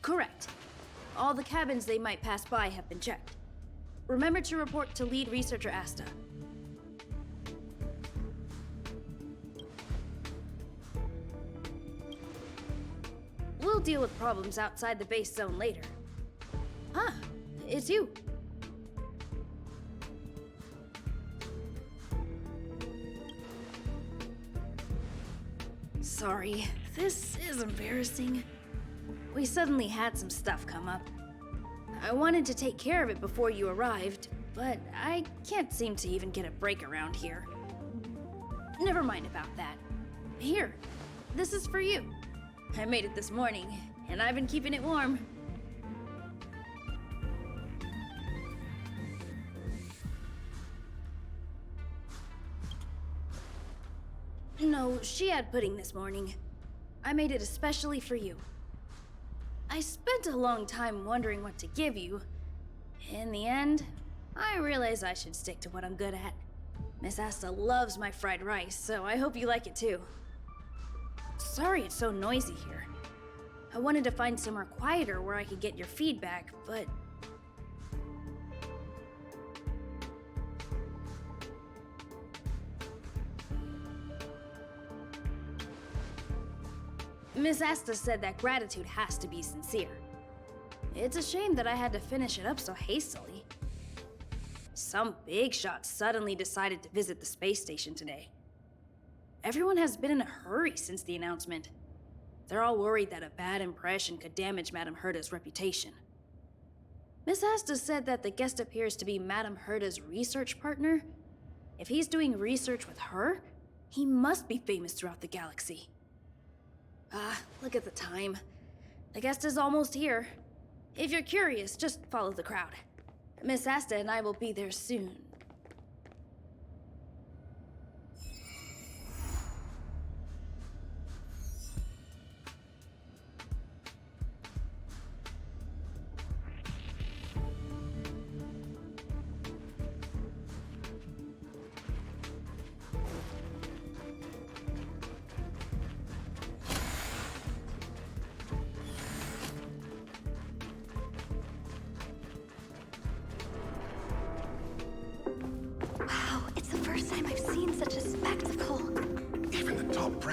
Correct. All the cabins they might pass by have been checked. Remember to report to lead researcher Asta. We'll deal with problems outside the base zone later. Huh, it's you. Sorry, this is embarrassing. We suddenly had some stuff come up. I wanted to take care of it before you arrived, but I can't seem to even get a break around here. Never mind about that. Here, this is for you. I made it this morning, and I've been keeping it warm. No, she had pudding this morning. I made it especially for you. I spent a long time wondering what to give you. In the end, I realized I should stick to what I'm good at. Miss Asta loves my fried rice, so I hope you like it too. Sorry it's so noisy here. I wanted to find somewhere quieter where I could get your feedback, but... Miss Asta said that gratitude has to be sincere. It's a shame that I had to finish it up so hastily. Some big shot suddenly decided to visit the space station today. Everyone has been in a hurry since the announcement. They're all worried that a bad impression could damage Madame Herta's reputation. Miss Asta said that the guest appears to be Madame Herta's research partner. If he's doing research with her, he must be famous throughout the galaxy. Look at the time. The guest is almost here. If you're curious, just follow the crowd. Miss Asta and I will be there soon.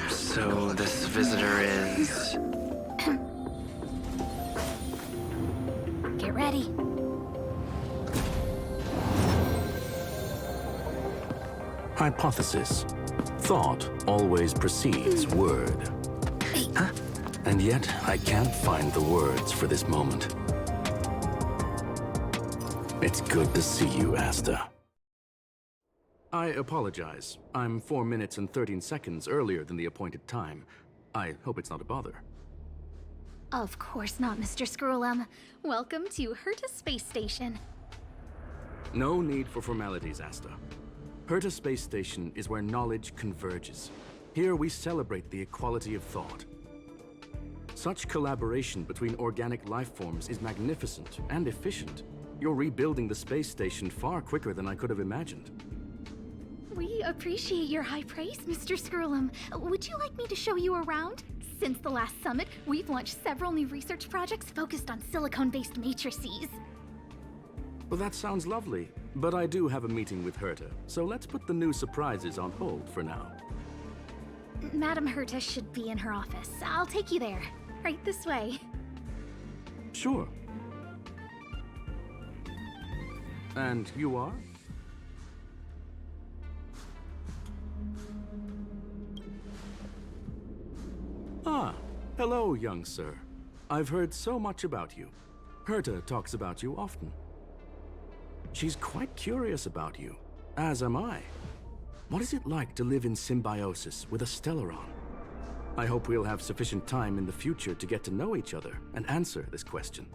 So this visitor is... Get ready. Hypothesis. Thought always precedes word. Huh? And yet, I can't find the words for this moment. It's good to see you, Asta. I apologize. I'm 4 minutes and 13 seconds earlier than the appointed time. I hope it's not a bother. Of course not, Mr. Scrollum. Welcome to Herta Space Station. No need for formalities, Asta. Herta Space Station is where knowledge converges. Here we celebrate the equality of thought. Such collaboration between organic life forms is magnificent and efficient. You're rebuilding the space station far quicker than I could have imagined. We appreciate your high praise, Mr. Scrollum. Would you like me to show you around? Since the last summit, we've launched several new research projects focused on silicone-based matrices. Well, that sounds lovely, but I do have a meeting with Herta, so let's put the new surprises on hold for now. Madame Herta should be in her office. I'll take you there. Right this way. Sure. And you are? Ah, hello, young sir. I've heard so much about you. Herta talks about you often. She's quite curious about you, as am I. What is it like to live in symbiosis with a Stellaron? I hope we'll have sufficient time in the future to get to know each other and answer this question.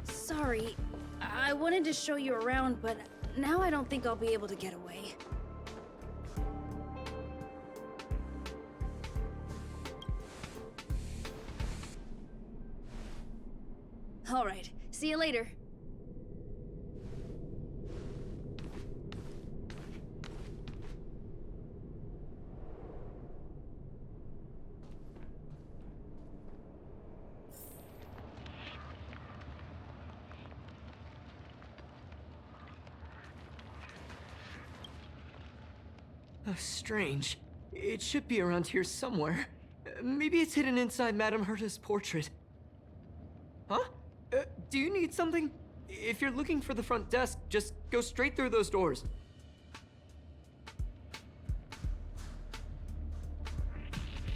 Sorry, I wanted to show you around, but now I don't think I'll be able to get away. All right, see you later. Strange. It should be around here somewhere. Maybe it's hidden inside Madame Herta's portrait. Huh? Do you need something? If you're looking for the front desk, just go straight through those doors.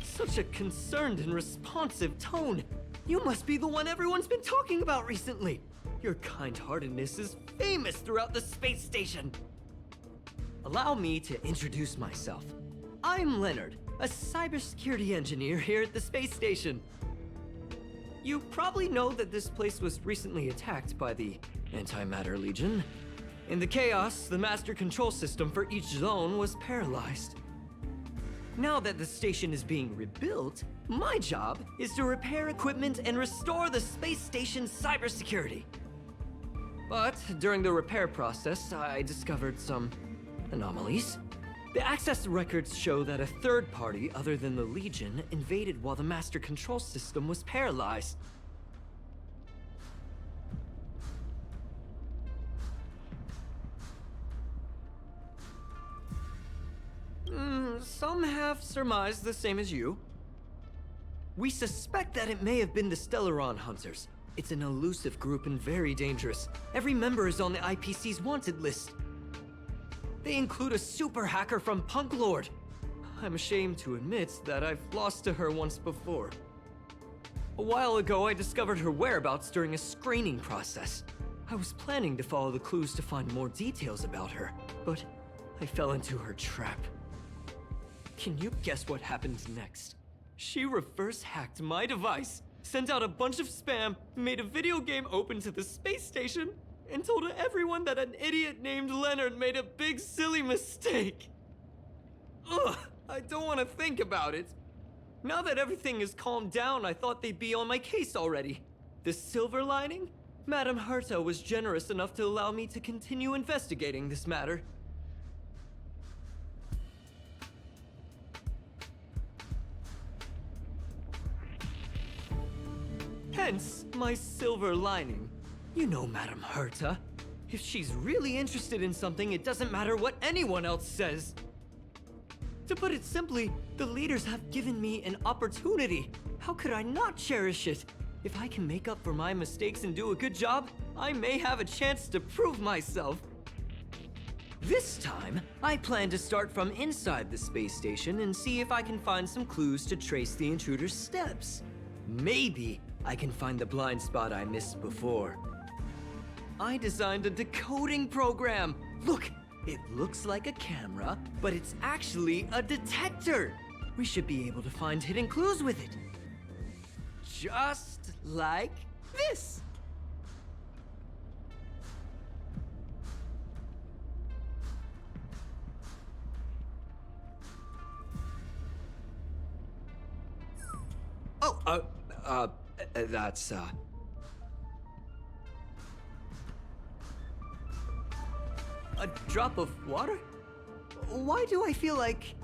Such a concerned and responsive tone. You must be the one everyone's been talking about recently. Your kind-heartedness is famous throughout the space station. Allow me to introduce myself. I'm Leonard, a cybersecurity engineer here at the space station. You probably know that this place was recently attacked by the Antimatter Legion. In the chaos, the master control system for each zone was paralyzed. Now that the station is being rebuilt, my job is to repair equipment and restore the space station's cybersecurity. But during the repair process, I discovered some anomalies. The access records show that a third party other than the Legion invaded while the master control system was paralyzed. Some have surmised the same as you. We suspect that it may have been the Starhunt Hunters. It's an elusive group and very dangerous. Every member is on the IPC's wanted list. They include a super hacker from Punklorde. I'm ashamed to admit that I've lost to her once before. A while ago, I discovered her whereabouts during a screening process. I was planning to follow the clues to find more details about her, but I fell into her trap. Can you guess what happened next? She reverse hacked my device, sent out a bunch of spam, made a video game open to the space station, and told everyone that an idiot named Leonard made a big silly mistake. Ugh, I don't want to think about it. Now that everything is calmed down, I thought they'd be on my case already. The silver lining? Madame Herta was generous enough to allow me to continue investigating this matter. Hence, my silver lining. You know Madame Herta. If she's really interested in something, it doesn't matter what anyone else says. To put it simply, the leaders have given me an opportunity. How could I not cherish it? If I can make up for my mistakes and do a good job, I may have a chance to prove myself. This time, I plan to start from inside the space station and see if I can find some clues to trace the intruder's steps. Maybe I can find the blind spot I missed before. I designed a decoding program. Look, it looks like a camera, but it's actually a detector. We should be able to find hidden clues with it. Just like this. That's, a drop of water? Why do I feel like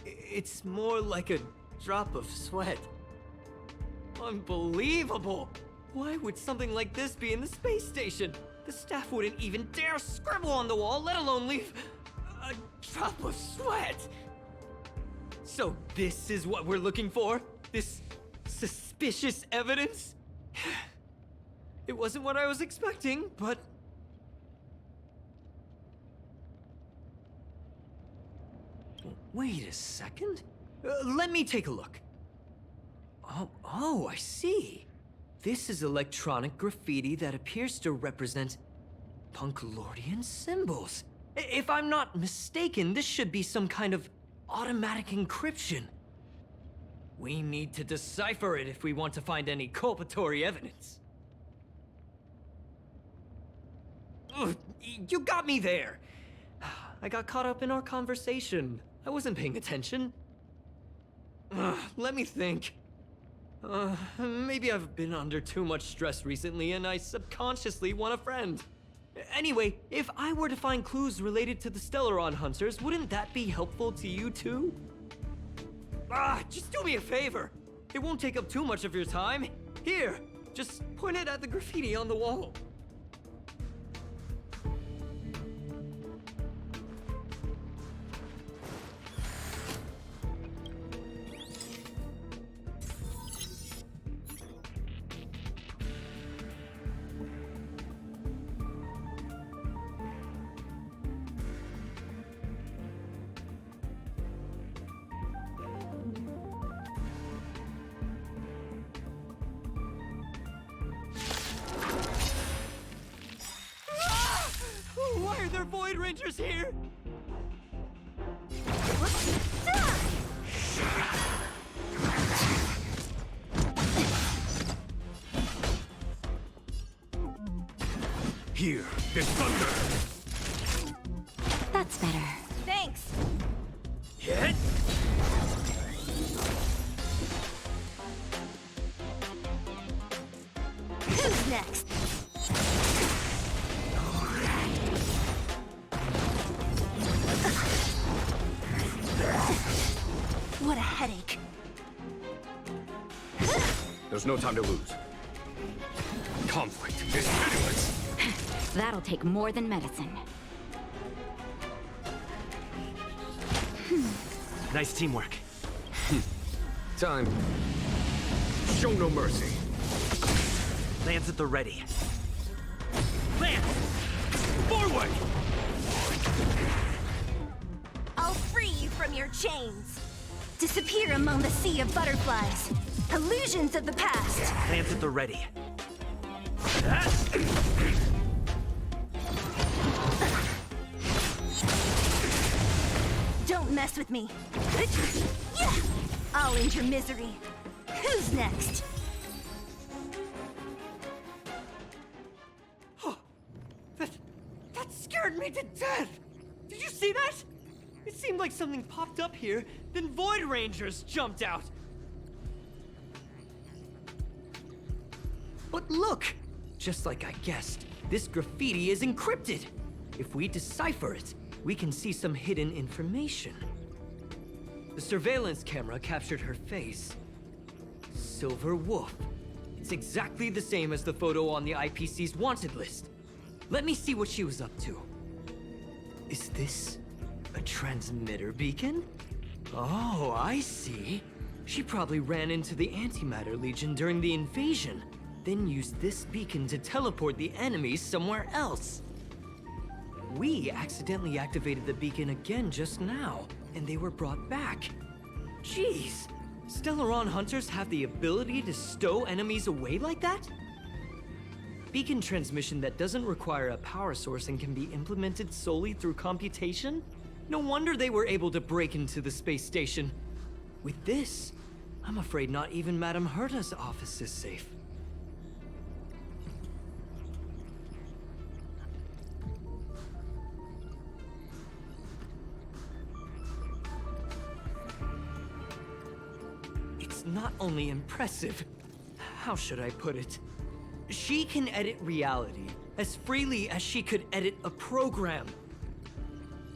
it's more like a drop of sweat? Unbelievable! Why would something like this be in the space station? The staff wouldn't even dare scribble on the wall, let alone leave a drop of sweat! So this is what we're looking for? This suspicious evidence? It wasn't what I was expecting, but... Wait a second. Let me take a look. Oh, I see. This is electronic graffiti that appears to represent Punklordian symbols. If I'm not mistaken, this should be some kind of automatic encryption. We need to decipher it if we want to find any culpatory evidence. Ugh, you got me there! I got caught up in our conversation. I wasn't paying attention. Let me think. Maybe I've been under too much stress recently and I subconsciously want a friend. Anyway, if I were to find clues related to the Starhunt Hunters, wouldn't that be helpful to you too? Just do me a favor. It won't take up too much of your time. Here, just point it at the graffiti on the wall. Ranger's here! Here, there's thunder! That's better. Thanks. Hit! Who's next? What a headache. There's no time to lose. Conflict is pitiless! That'll take more than medicine. Nice teamwork. Time. Show no mercy. Lance at the ready. Lance! Forward! I'll free you from your chains. Disappear among the sea of butterflies. Illusions of the past. Lance at the ready. Don't mess with me. Yeah! I'll end your misery. Who's next? That scared me to death! Did you see that? It seemed like something popped up here, then Void Rangers jumped out. But look! Just like I guessed, this graffiti is encrypted. If we decipher it, we can see some hidden information. The surveillance camera captured her face. Silver Wolf. It's exactly the same as the photo on the IPC's wanted list. Let me see what she was up to. Is this a transmitter beacon? Oh, I see. She probably ran into the Antimatter Legion during the invasion, then used this beacon to teleport the enemies somewhere else. We accidentally activated the beacon again just now, and they were brought back. Jeez, Stellaron hunters have the ability to stow enemies away like that? Beacon transmission that doesn't require a power source and can be implemented solely through computation? No wonder they were able to break into the space station. With this, I'm afraid not even Madame Herta's office is safe. It's not only impressive, how should I put it? She can edit reality as freely as she could edit a program.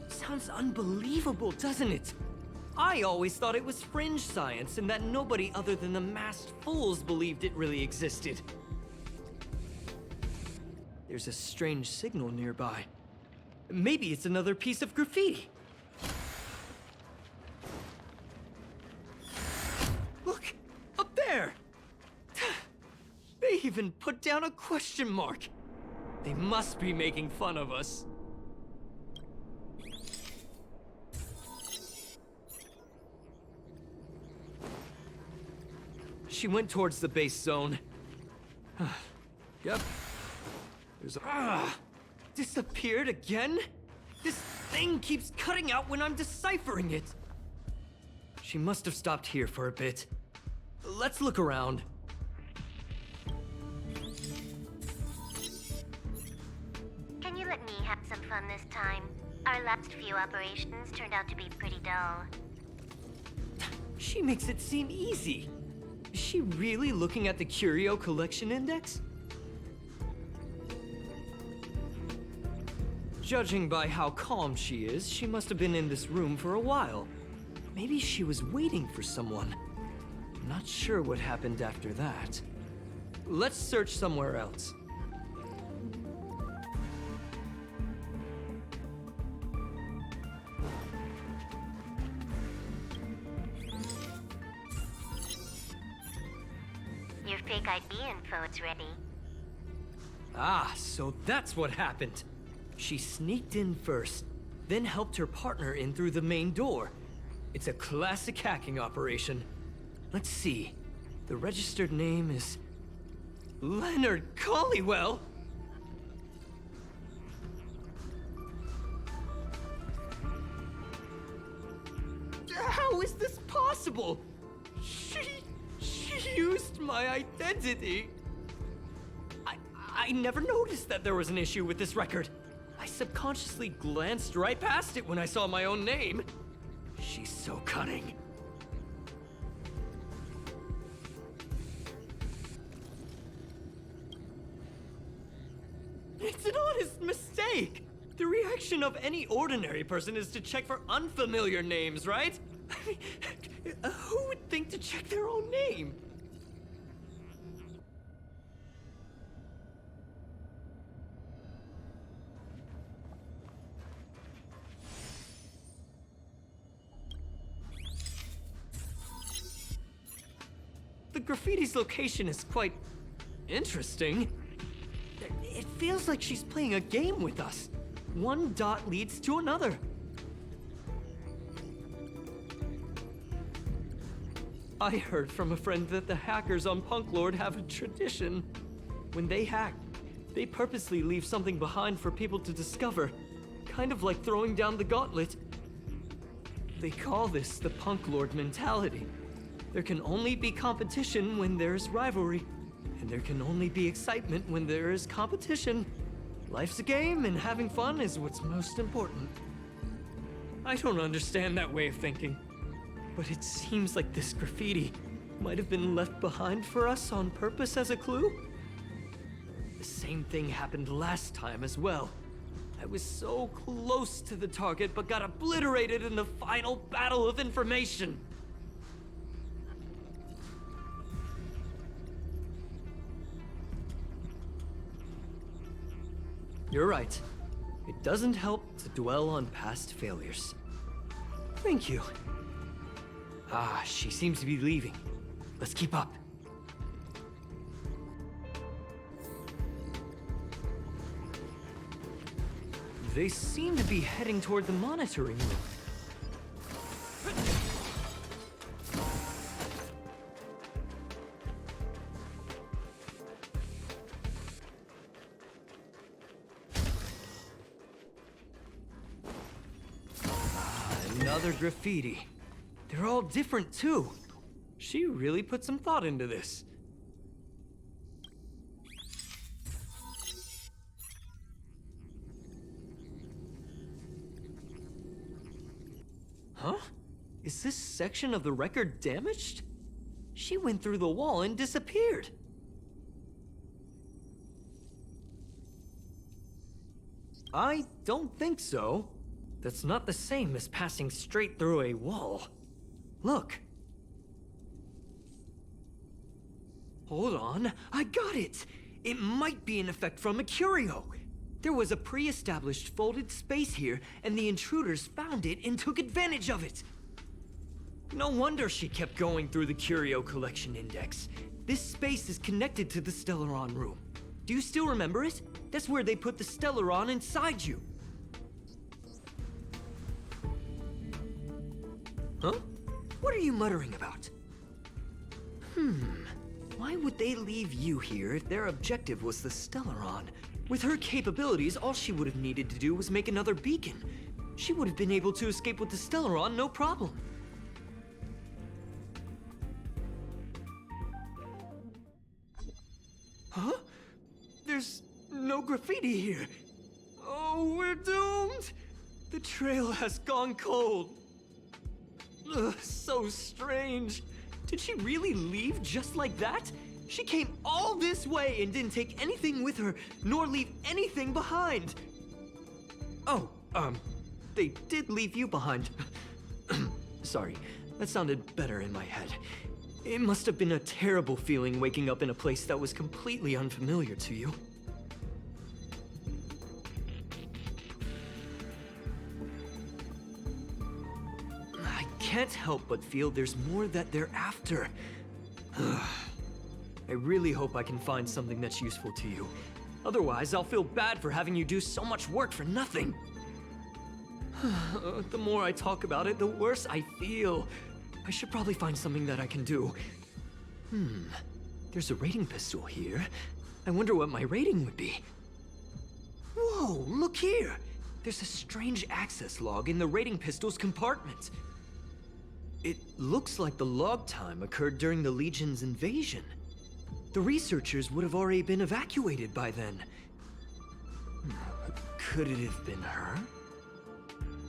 Sounds unbelievable, doesn't it? I always thought it was fringe science and that nobody other than the masked fools believed it really existed. There's a strange signal nearby. Maybe it's another piece of graffiti. Look, up there! They even put down a question mark. They must be making fun of us. She went towards the base zone. Yep. There's disappeared again? This thing keeps cutting out when I'm deciphering it. She must have stopped here for a bit. Let's look around. Can you let me have some fun this time? Our last few operations turned out to be pretty dull. She makes it seem easy. Is she really looking at the Curio Collection Index? Judging by how calm she is, she must have been in this room for a while. Maybe she was waiting for someone. I'm not sure what happened after that. Let's search somewhere else. Your fake ID info is ready. Ah, so that's what happened. She sneaked in first, then helped her partner in through the main door. It's a classic hacking operation. Let's see. The registered name is Leonard Collywell. How is this possible? She used my identity. I never noticed that there was an issue with this record. I subconsciously glanced right past it when I saw my own name. She's so cunning. It's an honest mistake! The reaction of any ordinary person is to check for unfamiliar names, right? I mean, who would think to check their own name? The graffiti's location is quite interesting. It feels like she's playing a game with us. One dot leads to another. I heard from a friend that the hackers on Punklorde have a tradition. When they hack, they purposely leave something behind for people to discover. Kind of like throwing down the gauntlet. They call this the Punklorde mentality. There can only be competition when there's rivalry. And there can only be excitement when there is competition. Life's a game, and having fun is what's most important. I don't understand that way of thinking, but it seems like this graffiti might have been left behind for us on purpose as a clue. The same thing happened last time as well. I was so close to the target, but got obliterated in the final battle of information. You're right. It doesn't help to dwell on past failures. Thank you. Ah, she seems to be leaving. Let's keep up. They seem to be heading toward the monitoring room. Another graffiti. They're all different too. She really put some thought into this. Huh? Is this section of the record damaged? She went through the wall and disappeared. I don't think so. That's not the same as passing straight through a wall. Look. Hold on, I got it! It might be an effect from a curio. There was a pre-established folded space here, and the intruders found it and took advantage of it. No wonder she kept going through the curio collection index. This space is connected to the Stellaron room. Do you still remember it? That's where they put the Stellaron inside you. Huh? What are you muttering about? Why would they leave you here if their objective was the Stellaron? With her capabilities, all she would have needed to do was make another beacon. She would have been able to escape with the Stellaron, no problem. Huh? There's no graffiti here. Oh, we're doomed! The trail has gone cold. Ugh, so strange. Did she really leave just like that? She came all this way and didn't take anything with her, nor leave anything behind. Oh, they did leave you behind. Sorry, that sounded better in my head. It must have been a terrible feeling waking up in a place that was completely unfamiliar to you. I can't help but feel there's more that they're after. I really hope I can find something that's useful to you. Otherwise, I'll feel bad for having you do so much work for nothing. The more I talk about it, the worse I feel. I should probably find something that I can do. There's a rating pistol here. I wonder what my rating would be. Whoa, look here! There's a strange access log in the rating pistol's compartment. It looks like the log time occurred during the Legion's invasion. The researchers would have already been evacuated by then. Could it have been her?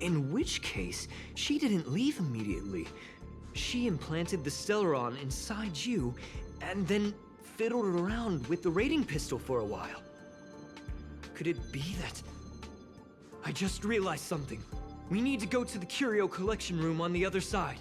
In which case, she didn't leave immediately. She implanted the Stellaron inside you, and then fiddled around with the raiding pistol for a while. Could it be that... I just realized something. We need to go to the curio collection room on the other side.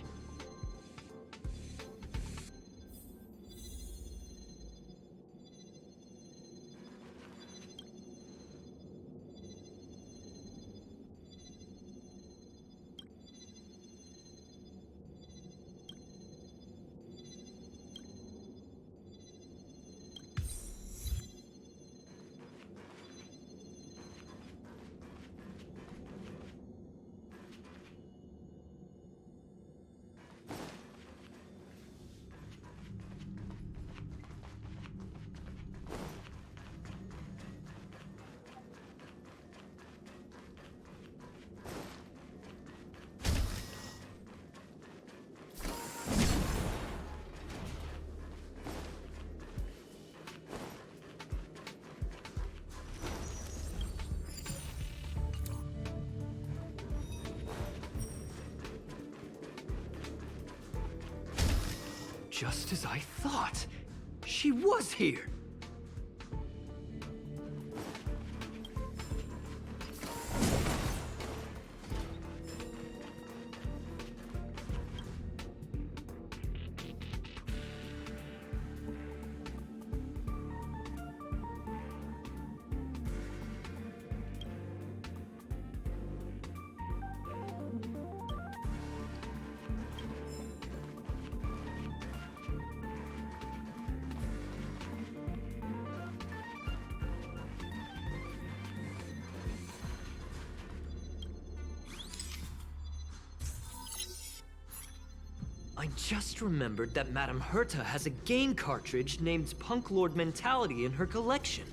Just as I thought. She was here. I just remembered that Madame Herta has a game cartridge named Punklorde Mentality in her collection.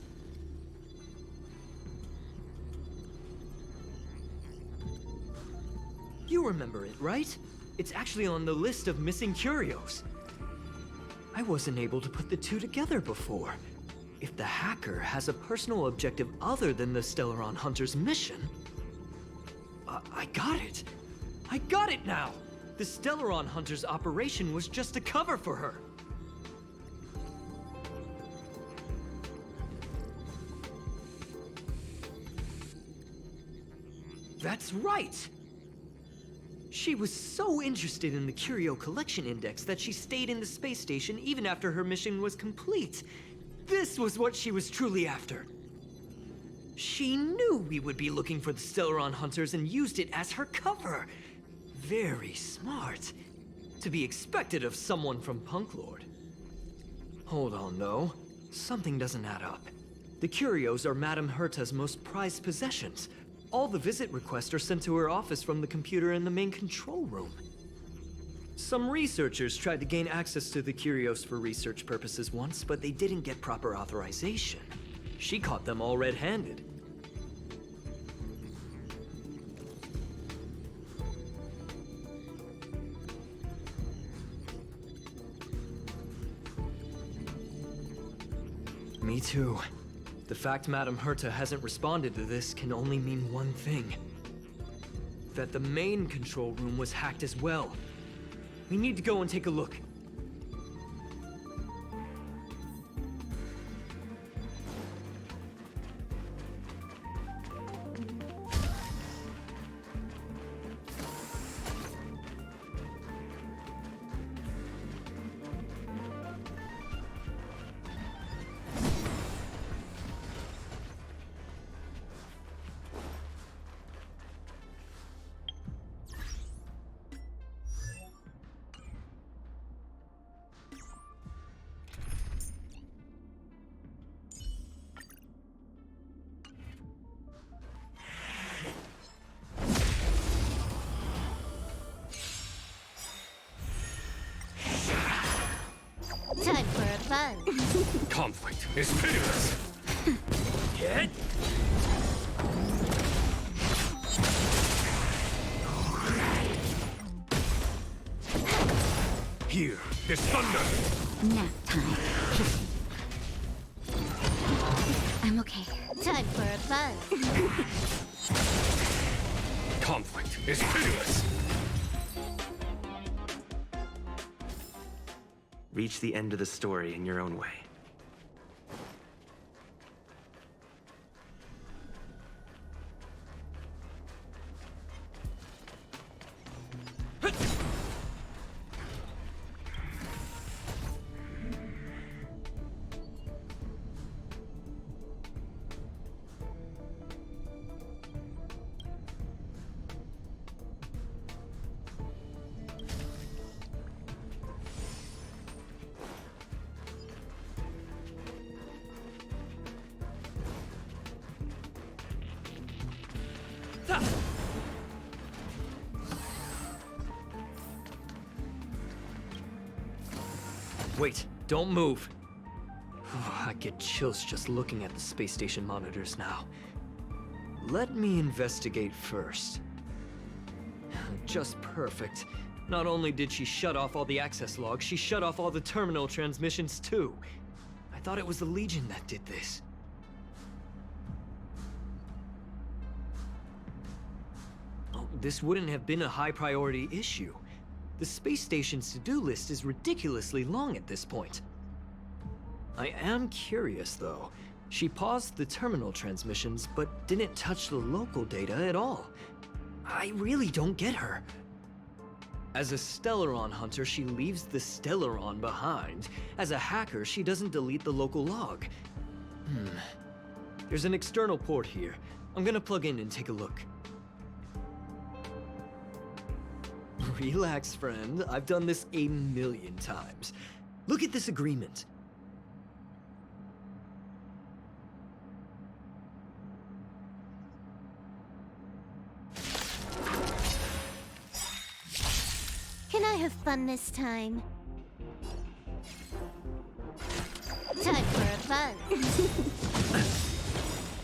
You remember it, right? It's actually on the list of missing curios. I wasn't able to put the two together before. If the hacker has a personal objective other than the Stellaron Hunter's mission... I got it! I got it now! The Stellaron Hunter's operation was just a cover for her. That's right! She was so interested in the Curio Collection Index that she stayed in the space station even after her mission was complete. This was what she was truly after. She knew we would be looking for the Stellaron Hunters and used it as her cover. Very smart. To be expected of someone from Punklorde. Hold on, though. Something doesn't add up. The curios are Madame Herta's most prized possessions. All the visit requests are sent to her office from the computer in the main control room. Some researchers tried to gain access to the curios for research purposes once, but they didn't get proper authorization. She caught them all red-handed. Me too. The fact Madame Herta hasn't responded to this can only mean one thing. That the main control room was hacked as well. We need to go and take a look. Time for a fun. Conflict is pitiless. Get. Here, this thunder! Nap time. I'm okay. Time for a buzz. Conflict is pitiless! Reach the end of the story in your own way. Wait, don't move. I get chills just looking at the space station monitors now. Let me investigate first. Just perfect. Not only did she shut off all the access logs, she shut off all the terminal transmissions too. I thought it was the Legion that did this. Oh, this wouldn't have been a high priority issue. The space station's to-do list is ridiculously long at this point. I am curious, though. She paused the terminal transmissions, but didn't touch the local data at all. I really don't get her. As a Stellaron hunter, she leaves the Stellaron behind. As a hacker, she doesn't delete the local log. There's an external port here. I'm gonna plug in and take a look. Relax, friend. I've done this 1,000,000 times. Look at this agreement. Can I have fun this time? Time for a buzz.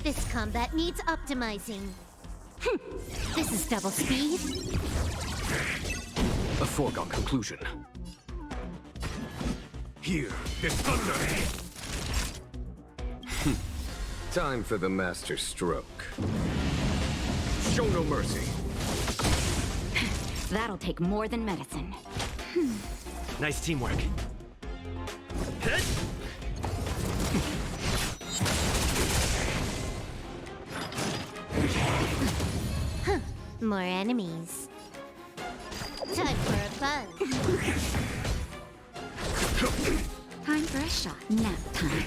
This combat needs optimizing. This is double speed. A foregone conclusion. Here, this thunder! Time for the master stroke. Show no mercy. That'll take more than medicine. Nice teamwork. More enemies. Time for a buzz. Time for a shot. Nap time.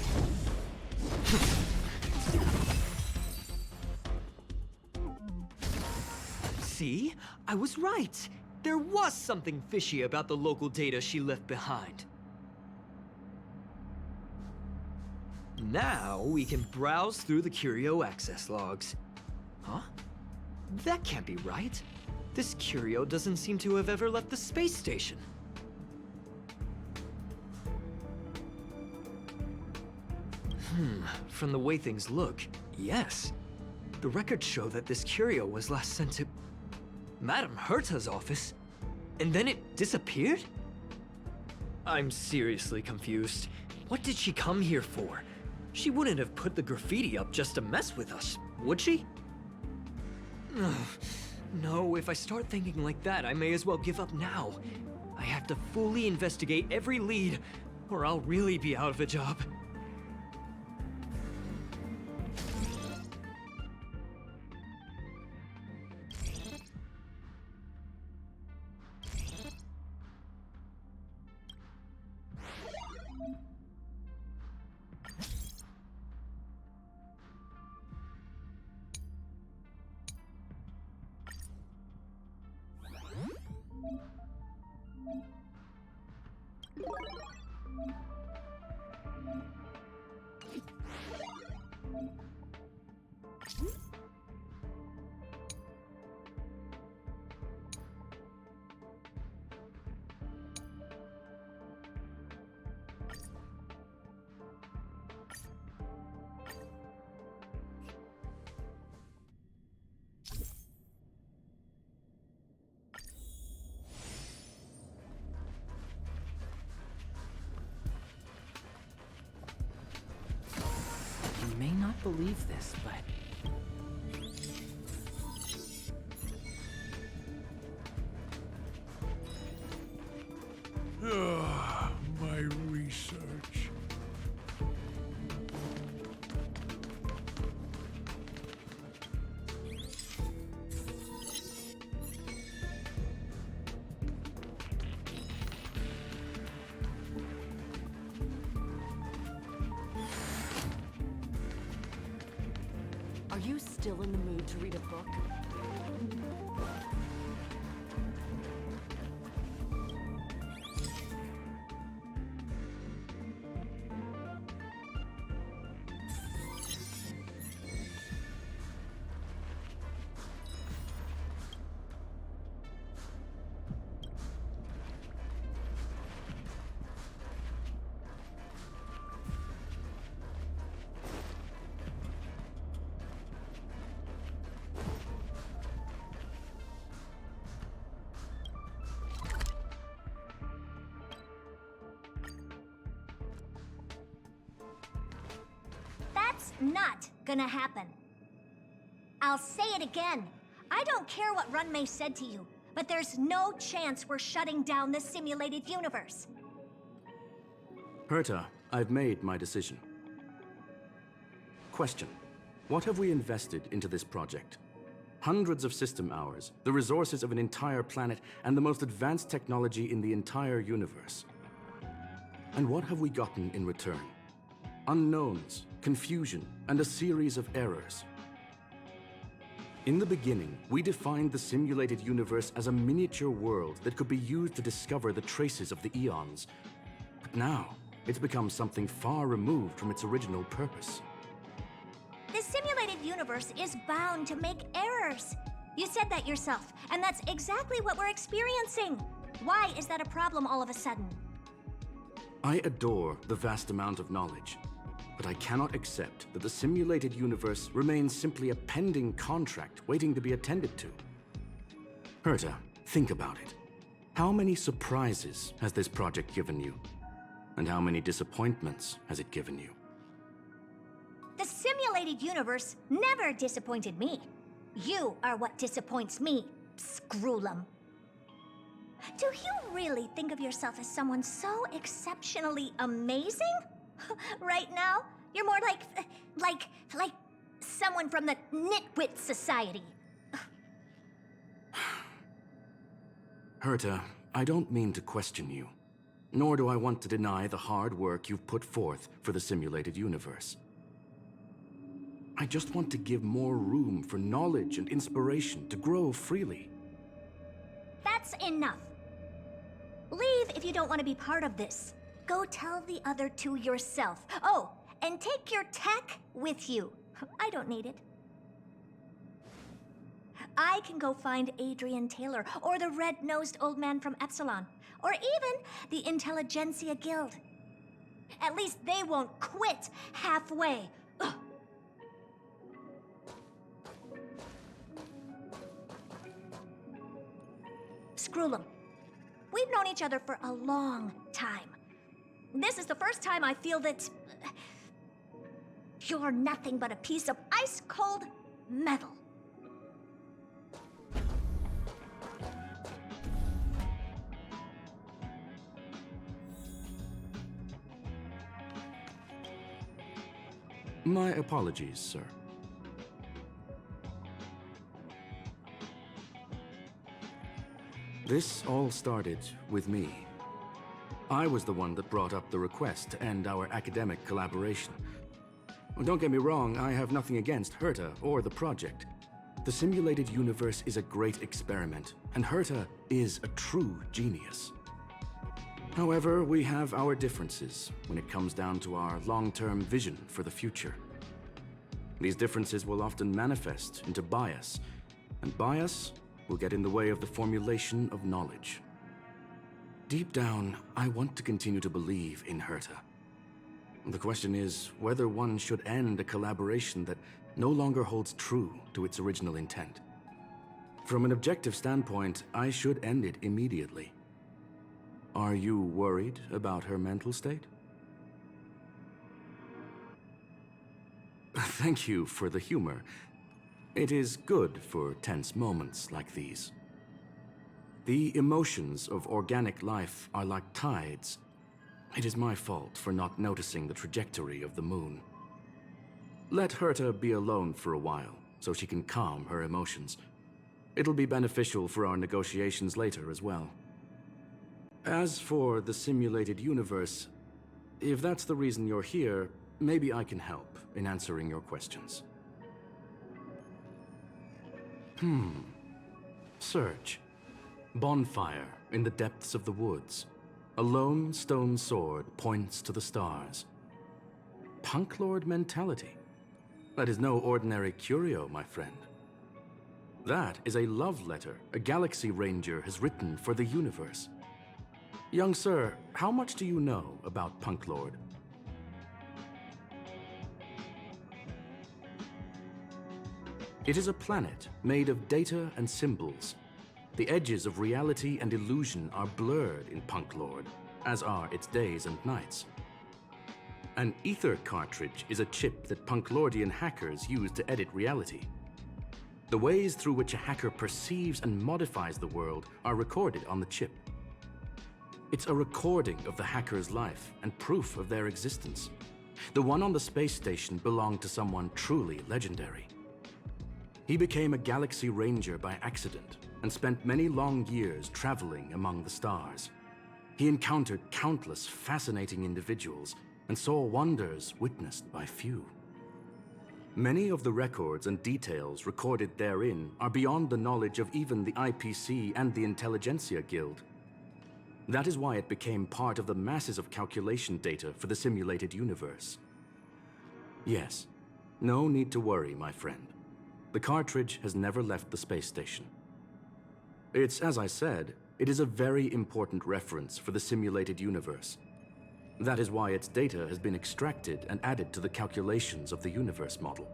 See? I was right. There was something fishy about the local data she left behind. Now we can browse through the Curio access logs. Huh? That can't be right. This Curio doesn't seem to have ever left the space station. From the way things look, yes. The records show that this Curio was last sent to Madame Herta's office, and then it disappeared? I'm seriously confused. What did she come here for? She wouldn't have put the graffiti up just to mess with us, would she? No, if I start thinking like that, I may as well give up now. I have to fully investigate every lead, or I'll really be out of a job. believe this, but... My research. Are you still in the mood to read a book? That's not gonna happen. I'll say it again. I don't care what Runmei said to you, but there's no chance we're shutting down the simulated universe. Herta, I've made my decision. Question. What have we invested into this project? Hundreds of system hours, the resources of an entire planet, and the most advanced technology in the entire universe. And what have we gotten in return? Unknowns, confusion, and a series of errors. In the beginning, we defined the simulated universe as a miniature world that could be used to discover the traces of the eons. But now, it's become something far removed from its original purpose. The simulated universe is bound to make errors. You said that yourself, and that's exactly what we're experiencing. Why is that a problem all of a sudden? I adore the vast amount of knowledge, but I cannot accept that the simulated universe remains simply a pending contract waiting to be attended to. Herta, think about it. How many surprises has this project given you? And how many disappointments has it given you? The simulated universe never disappointed me. You are what disappoints me, Scroolum. Do you really think of yourself as someone so exceptionally amazing? Right now, you're more like someone from the Nitwit Society. Herta, I don't mean to question you, nor do I want to deny the hard work you've put forth for the simulated universe. I just want to give more room for knowledge and inspiration to grow freely. That's enough. Leave if you don't want to be part of this. Go tell the other two yourself. Oh, and take your tech with you. I don't need it. I can go find Adrian Taylor, or the red-nosed old man from Epsilon, or even the Intelligentsia Guild. At least they won't quit halfway. Ugh. Scroolum, we've known each other for a long time. This is the first time I feel that you're nothing but a piece of ice-cold metal. My apologies, sir. This all started with me. I was the one that brought up the request to end our academic collaboration. Don't get me wrong, I have nothing against Herta or the project. The simulated universe is a great experiment, and Herta is a true genius. However, we have our differences when it comes down to our long-term vision for the future. These differences will often manifest into bias, and bias will get in the way of the formulation of knowledge. Deep down, I want to continue to believe in Herta. The question is whether one should end a collaboration that no longer holds true to its original intent. From an objective standpoint, I should end it immediately. Are you worried about her mental state? Thank you for the humor. It is good for tense moments like these. The emotions of organic life are like tides. It is my fault for not noticing the trajectory of the moon. Let Herta be alone for a while, so she can calm her emotions. It'll be beneficial for our negotiations later as well. As for the simulated universe, if that's the reason you're here, maybe I can help in answering your questions. Search. Bonfire in the depths of the woods. A lone stone sword points to the stars. Punklorde mentality. That is no ordinary curio, my friend. That is a love letter a Galaxy Ranger has written for the universe. Young sir, how much do you know about Punklorde? It is a planet made of data and symbols. The edges of reality and illusion are blurred in Punklorde, as are its days and nights. An ether cartridge is a chip that Punklordian hackers use to edit reality. The ways through which a hacker perceives and modifies the world are recorded on the chip. It's a recording of the hacker's life and proof of their existence. The one on the space station belonged to someone truly legendary. He became a Galaxy Ranger by accident and spent many long years traveling among the stars. He encountered countless fascinating individuals and saw wonders witnessed by few. Many of the records and details recorded therein are beyond the knowledge of even the IPC and the Intelligentsia Guild. That is why it became part of the masses of calculation data for the simulated universe. Yes, no need to worry, my friend. The cartridge has never left the space station. It's, as I said, it is a very important reference for the simulated universe. That is why its data has been extracted and added to the calculations of the universe model.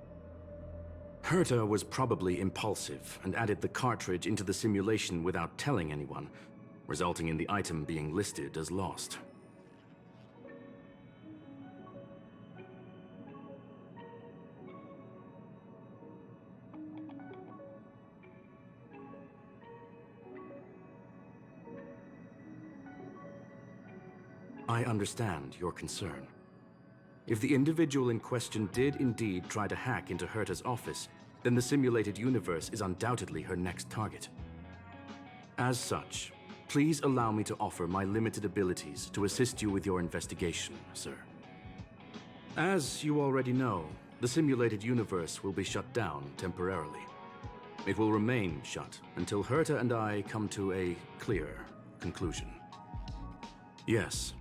Herta was probably impulsive and added the cartridge into the simulation without telling anyone, resulting in the item being listed as lost. I understand your concern. If the individual in question did indeed try to hack into Herta's office, then the simulated universe is undoubtedly her next target. As such, please allow me to offer my limited abilities to assist you with your investigation, sir. As you already know, the simulated universe will be shut down temporarily. It will remain shut until Herta and I come to a clear conclusion. Yes.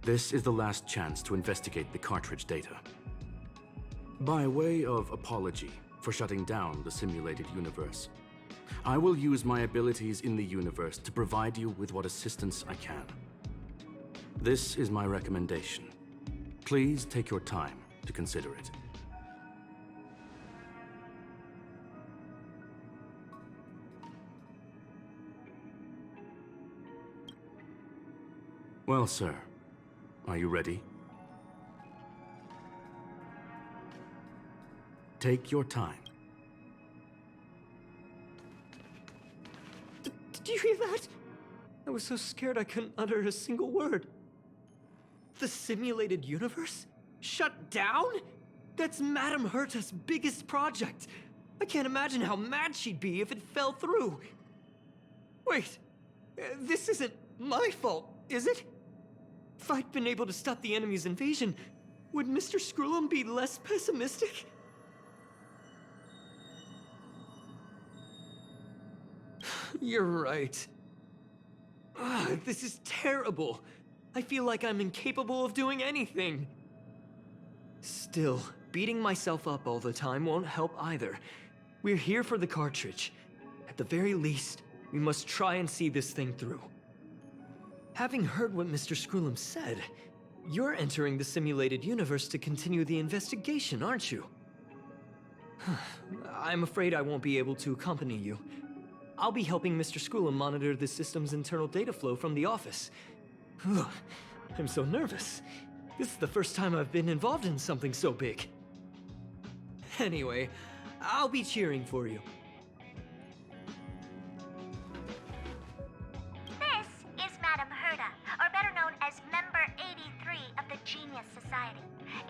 This is the last chance to investigate the cartridge data. By way of apology for shutting down the simulated universe, I will use my abilities in the universe to provide you with what assistance I can. This is my recommendation. Please take your time to consider it. Well, sir. Are you ready? Take your time. Did you hear that? I was so scared I couldn't utter a single word. The simulated universe? Shut down? That's Madame Herta's biggest project. I can't imagine how mad she'd be if it fell through. Wait, this isn't my fault, is it? If I'd been able to stop the enemy's invasion, would Mr. Scrollum be less pessimistic? You're right. This is terrible. I feel like I'm incapable of doing anything. Still, beating myself up all the time won't help either. We're here for the cartridge. At the very least, we must try and see this thing through. Having heard what Mr. Scrollum said, you're entering the simulated universe to continue the investigation, aren't you? I'm afraid I won't be able to accompany you. I'll be helping Mr. Scrollum monitor the system's internal data flow from the office. I'm so nervous. This is the first time I've been involved in something so big. Anyway, I'll be cheering for you. This is Madame Herda, or better known as Member 83 of the Genius Society.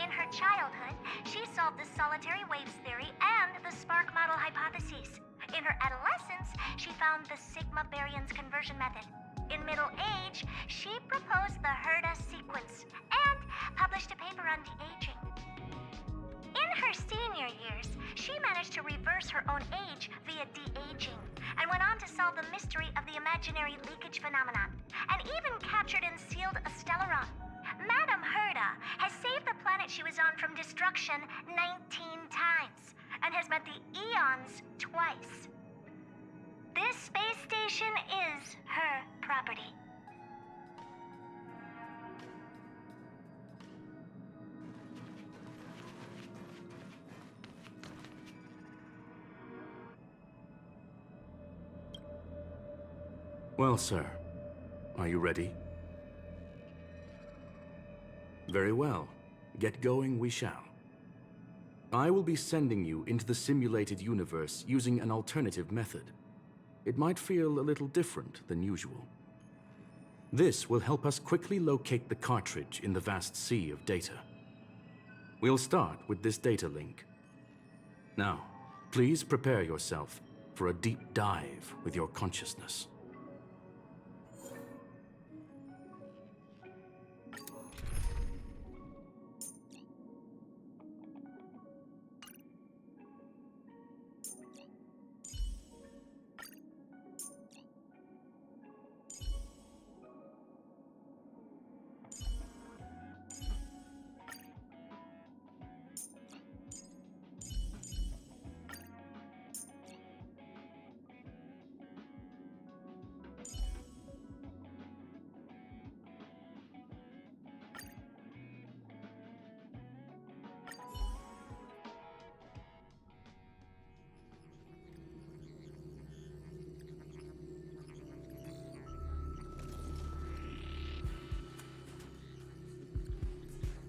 In her childhood, she solved the solitary waves theory and the spark model hypotheses. In her adolescence, she found the sigma baryons conversion method. In middle age, she proposed the Herda sequence and published a paper on de-aging. In her senior years, she managed to reverse her own age via de-aging and went on to solve the mystery of the imaginary leakage phenomenon, and even captured and sealed a Stellaron. Madame Herda has saved the planet she was on from destruction 19 times, and has met the Eons twice. This space station is her property. Well, sir, are you ready? Very well. Get going we shall. I will be sending you into the simulated universe using an alternative method. It might feel a little different than usual. This will help us quickly locate the cartridge in the vast sea of data. We'll start with this data link. Now, please prepare yourself for a deep dive with your consciousness.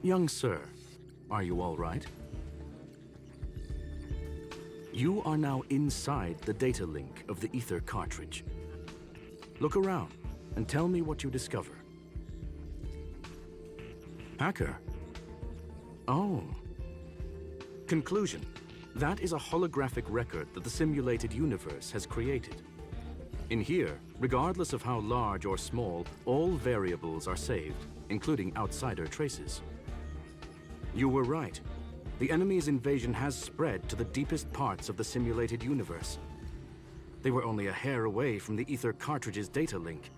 Young sir, are you all right? You are now inside the data link of the ether cartridge. Look around and tell me what you discover. Hacker? Oh. Conclusion. That is a holographic record that the simulated universe has created. In here, regardless of how large or small, all variables are saved, including outsider traces. You were right. The enemy's invasion has spread to the deepest parts of the simulated universe. They were only a hair away from the ether cartridge's data link.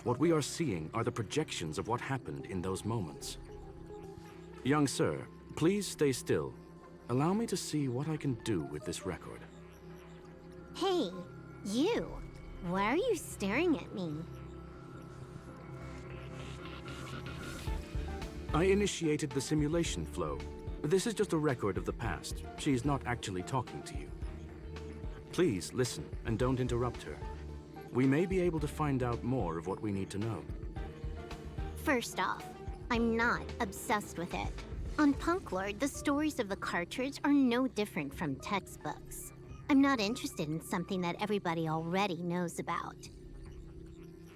What we are seeing are the projections of what happened in those moments. Young sir, please stay still. Allow me to see what I can do with this record. Hey, you! Why are you staring at me? I initiated the simulation flow. This is just a record of the past. She's not actually talking to you. Please listen and don't interrupt her. We may be able to find out more of what we need to know. First off, I'm not obsessed with it. On Punklorde, the stories of the cartridge are no different from textbooks. I'm not interested in something that everybody already knows about.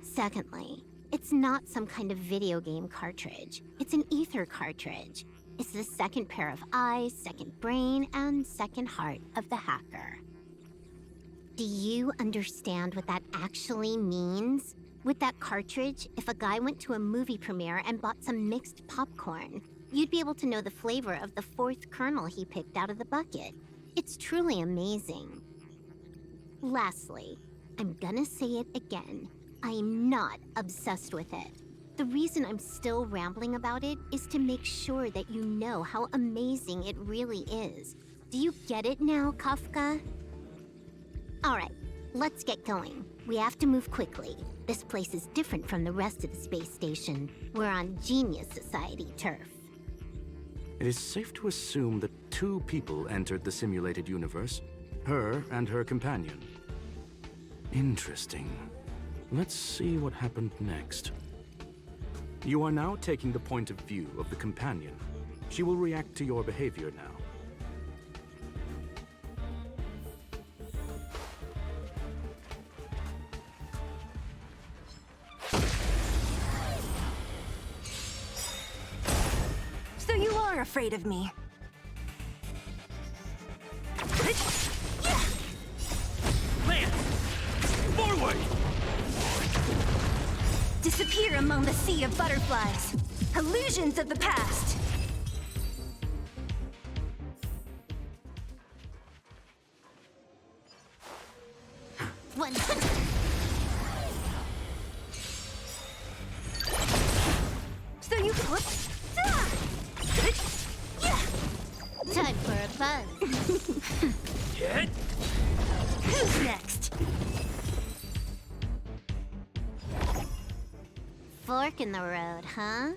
Secondly, it's not some kind of video game cartridge. It's an ether cartridge. It's the second pair of eyes, second brain, and second heart of the hacker. Do you understand what that actually means? With that cartridge, if a guy went to a movie premiere and bought some mixed popcorn, you'd be able to know the flavor of the fourth kernel he picked out of the bucket. It's truly amazing. Lastly, I'm gonna say it again. I'm not obsessed with it. The reason I'm still rambling about it is to make sure that you know how amazing it really is. Do you get it now, Kafka? Alright, let's get going. We have to move quickly. This place is different from the rest of the space station. We're on Genius Society turf. It is safe to assume that two people entered the simulated universe. Her and her companion. Interesting. Let's see what happened next. You are now taking the point of view of the companion. She will react to your behavior now. are afraid of me. Lance! Forward! Disappear among the sea of butterflies. Illusions of the past. One. So you Time for a buzz. Get! Who's next? Fork in the road, huh?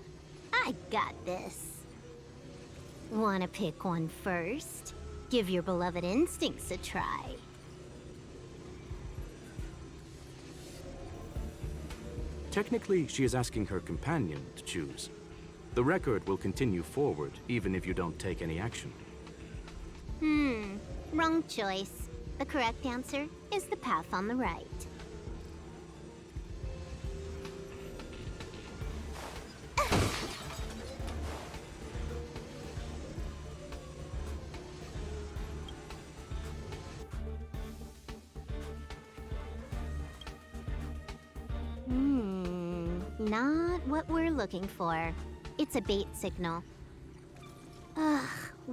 I got this. Wanna pick one first? Give your beloved instincts a try. Technically, she is asking her companion to choose. The record will continue forward, even if you don't take any action. Wrong choice. The correct answer is the path on the right. Not what we're looking for. It's a bait signal. Ugh,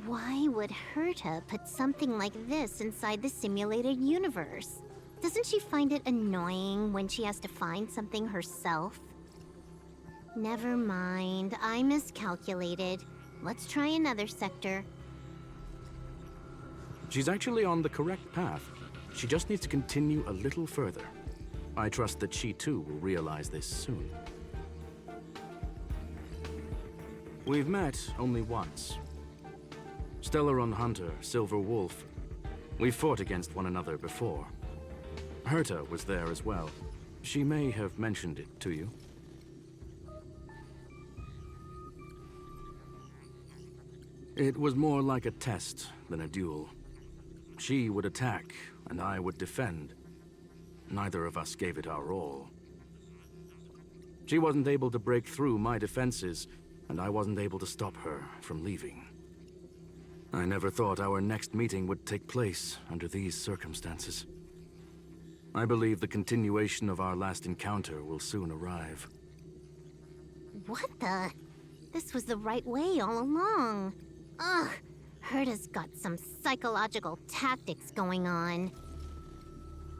why would Herta put something like this inside the simulated universe? Doesn't she find it annoying when she has to find something herself? Never mind, I miscalculated. Let's try another sector. She's actually on the correct path. She just needs to continue a little further. I trust that she too will realize this soon. We've met only once. Stellaron Hunter, Silver Wolf. We fought against one another before. Herta was there as well. She may have mentioned it to you. It was more like a test than a duel. She would attack, and I would defend. Neither of us gave it our all. She wasn't able to break through my defenses, and I wasn't able to stop her from leaving. I never thought our next meeting would take place under these circumstances. I believe the continuation of our last encounter will soon arrive. What the? This was the right way all along. Ugh, Herta's got some psychological tactics going on.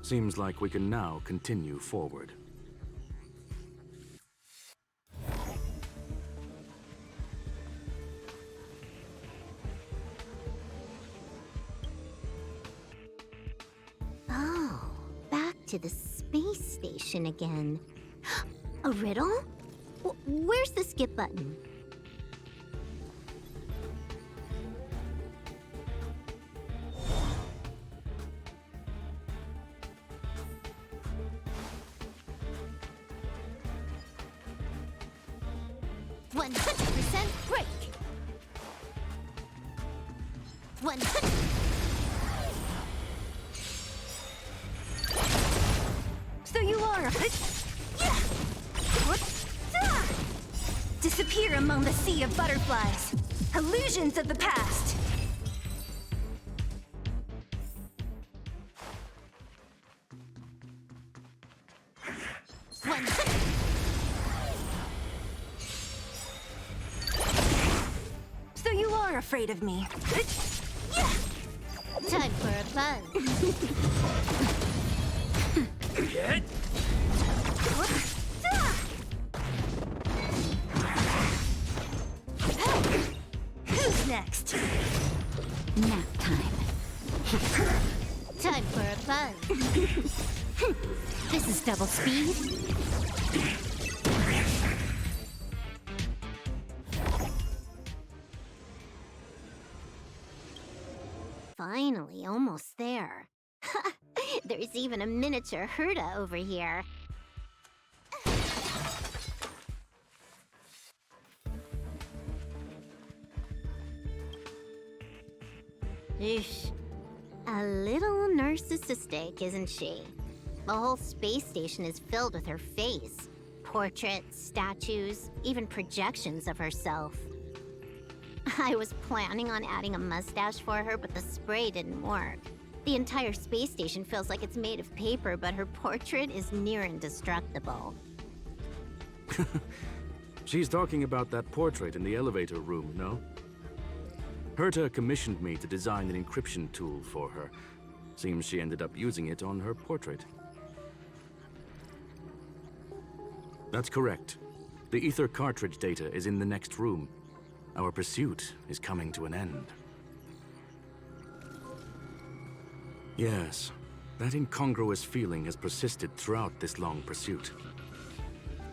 Seems like we can now continue forward. Oh, back to the space station again. A riddle? Where's the skip button? Break. 100. So you are disappear among the sea of butterflies. Illusions of the past. So you are afraid of me. Time for a buzz. Get! Who's next? Nap time. Time for a buzz. This is double speed. Finally, almost there. There's even a miniature Herta over here. Eesh. A little narcissistic, isn't she? The whole space station is filled with her face. Portraits, statues, even projections of herself. I was planning on adding a mustache for her, but the spray didn't work. The entire space station feels like it's made of paper, but her portrait is near indestructible. She's talking about that portrait in the elevator room, no? Herta commissioned me to design an encryption tool for her. Seems she ended up using it on her portrait. That's correct. The ether cartridge data is in the next room. Our pursuit is coming to an end. Yes, that incongruous feeling has persisted throughout this long pursuit.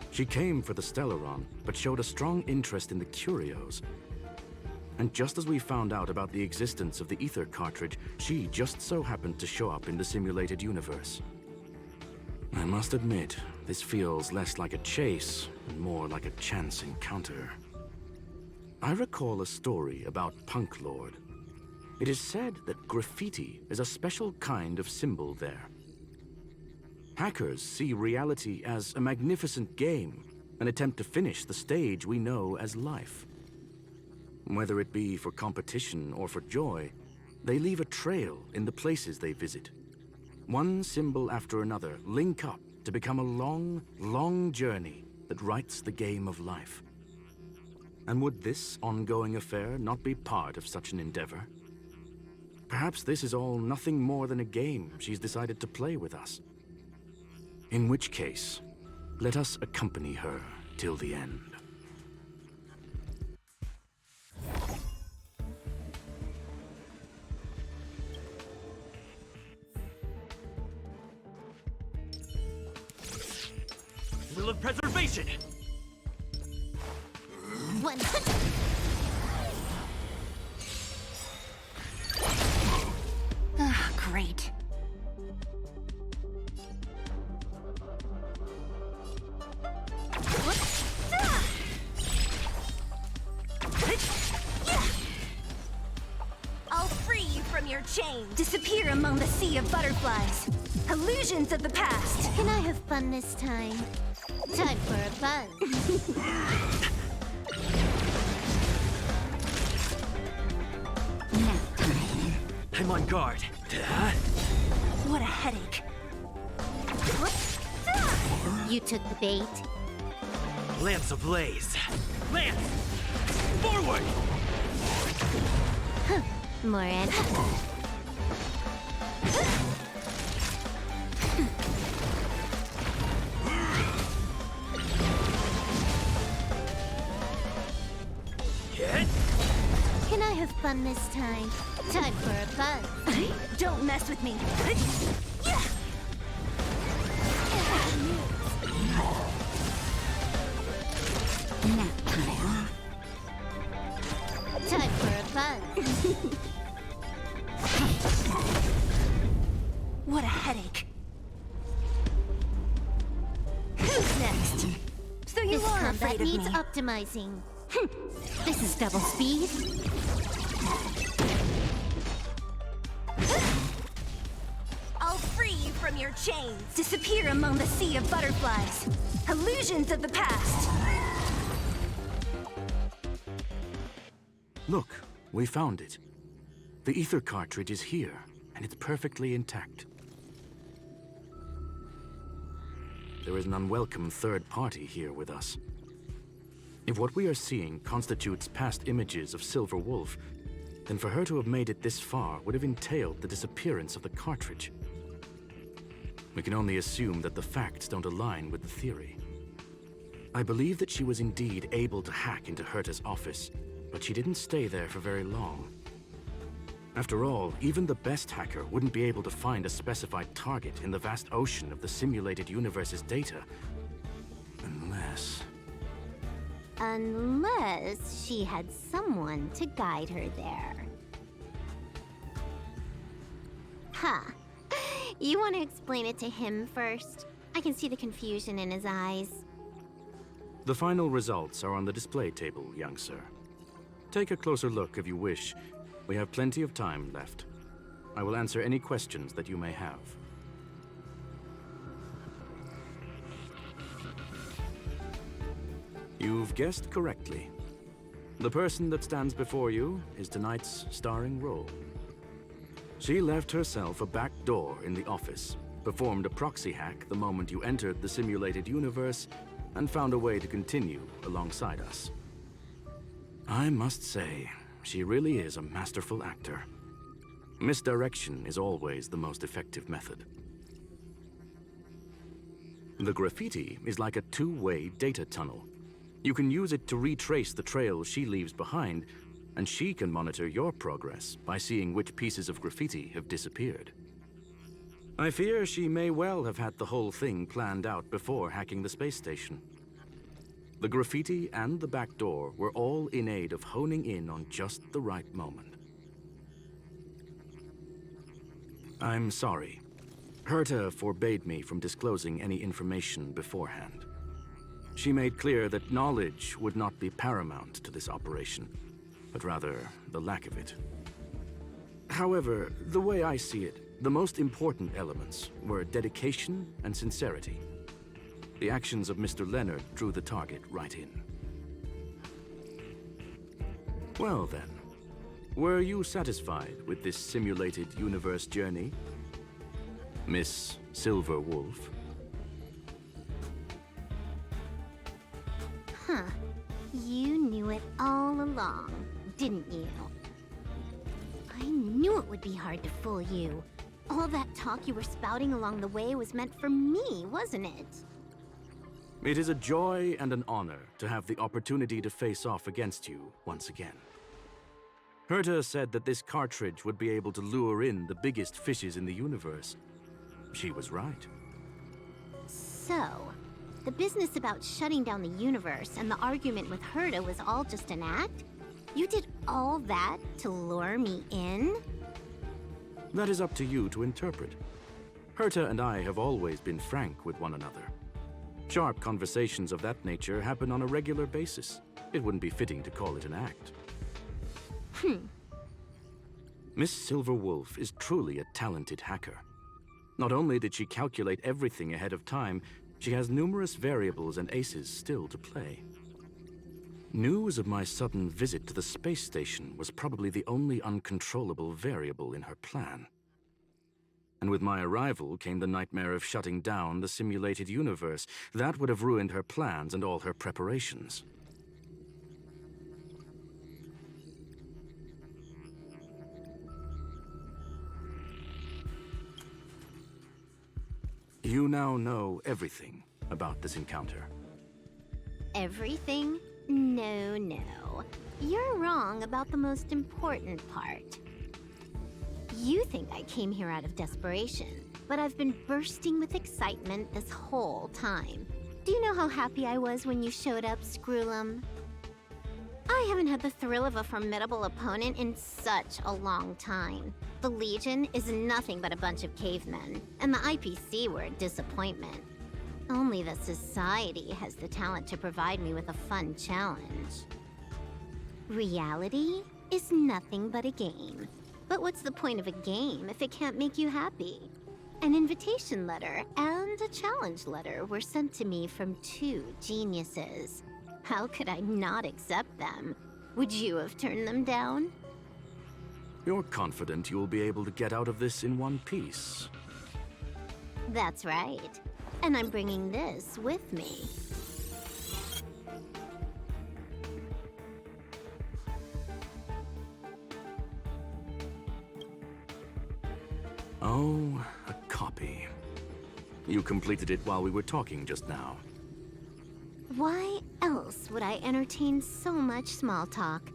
She came for the Stellaron, but showed a strong interest in the curios. And just as we found out about the existence of the ether cartridge, she just so happened to show up in the simulated universe. I must admit, this feels less like a chase and more like a chance encounter. I recall a story about Punklorde. It is said that graffiti is a special kind of symbol there. Hackers see reality as a magnificent game, an attempt to finish the stage we know as life. Whether it be for competition or for joy, they leave a trail in the places they visit. One symbol after another link up to become a long, long journey that writes the game of life. And would this ongoing affair not be part of such an endeavor? Perhaps this is all nothing more than a game she's decided to play with us. In which case, let us accompany her till the end. Will of preservation! One. Ah, great. I'll free you from your chains. Disappear among the sea of butterflies. Illusions of the past. Can I have fun this time? Time for a buzz. I'm on guard. What a headache. You took the bait. Lamps ablaze. Lance! Forward! More energy. Hit! Can I have fun this time? Time for a buzz. Don't mess with me. Time for a buzz. What a headache. Who's next? So you This are combat afraid of needs me. optimizing. This is double speed. I'll free you from your chains. Disappear among the sea of butterflies. Illusions of the past. Look, we found it. The ether cartridge is here, and it's perfectly intact. There is an unwelcome third party here with us. If what we are seeing constitutes past images of Silver Wolf, then for her to have made it this far would have entailed the disappearance of the cartridge. We can only assume that the facts don't align with the theory. I believe that she was indeed able to hack into Herta's office, but she didn't stay there for very long. After all, even the best hacker wouldn't be able to find a specified target in the vast ocean of the simulated universe's data. Unless she had someone to guide her there. Huh. You want to explain it to him first? I can see the confusion in his eyes. The final results are on the display table, young sir. Take a closer look if you wish. We have plenty of time left. I will answer any questions that you may have. You've guessed correctly. The person that stands before you is tonight's starring role. She left herself a back door in the office, performed a proxy hack the moment you entered the simulated universe, and found a way to continue alongside us. I must say, she really is a masterful actor. Misdirection is always the most effective method. The graffiti is like a two-way data tunnel. You can use it to retrace the trails she leaves behind, and she can monitor your progress by seeing which pieces of graffiti have disappeared. I fear she may well have had the whole thing planned out before hacking the space station. The graffiti and the back door were all in aid of honing in on just the right moment. I'm sorry. Herta forbade me from disclosing any information beforehand. She made clear that knowledge would not be paramount to this operation, but rather the lack of it. However, the way I see it, the most important elements were dedication and sincerity. The actions of Mr. Leonard drew the target right in. Well then, were you satisfied with this simulated universe journey, Miss Silver Wolf? Huh. You knew it all along, didn't you? I knew it would be hard to fool you. All that talk you were spouting along the way was meant for me, wasn't it? It is a joy and an honor to have the opportunity to face off against you once again. Herta said that this cartridge would be able to lure in the biggest fishes in the universe. She was right. So, the business about shutting down the universe and the argument with Herta was all just an act? You did all that to lure me in? That is up to you to interpret. Herta and I have always been frank with one another. Sharp conversations of that nature happen on a regular basis. It wouldn't be fitting to call it an act. Miss Silver Wolf is truly a talented hacker. Not only did she calculate everything ahead of time, she has numerous variables and aces still to play. News of my sudden visit to the space station was probably the only uncontrollable variable in her plan. And with my arrival came the nightmare of shutting down the simulated universe. That would have ruined her plans and all her preparations. You now know everything about this encounter. Everything? No, no. You're wrong about the most important part. You think I came here out of desperation, but I've been bursting with excitement this whole time. Do you know how happy I was when you showed up, Screwlum? I haven't had the thrill of a formidable opponent in such a long time. The Legion is nothing but a bunch of cavemen, and the IPC were a disappointment. Only the Society has the talent to provide me with a fun challenge. Reality is nothing but a game. But what's the point of a game if it can't make you happy? An invitation letter and a challenge letter were sent to me from two geniuses. How could I not accept them? Would you have turned them down? You're confident you'll be able to get out of this in one piece. That's right. And I'm bringing this with me. Oh, a copy. You completed it while we were talking just now. Why else would I entertain so much small talk?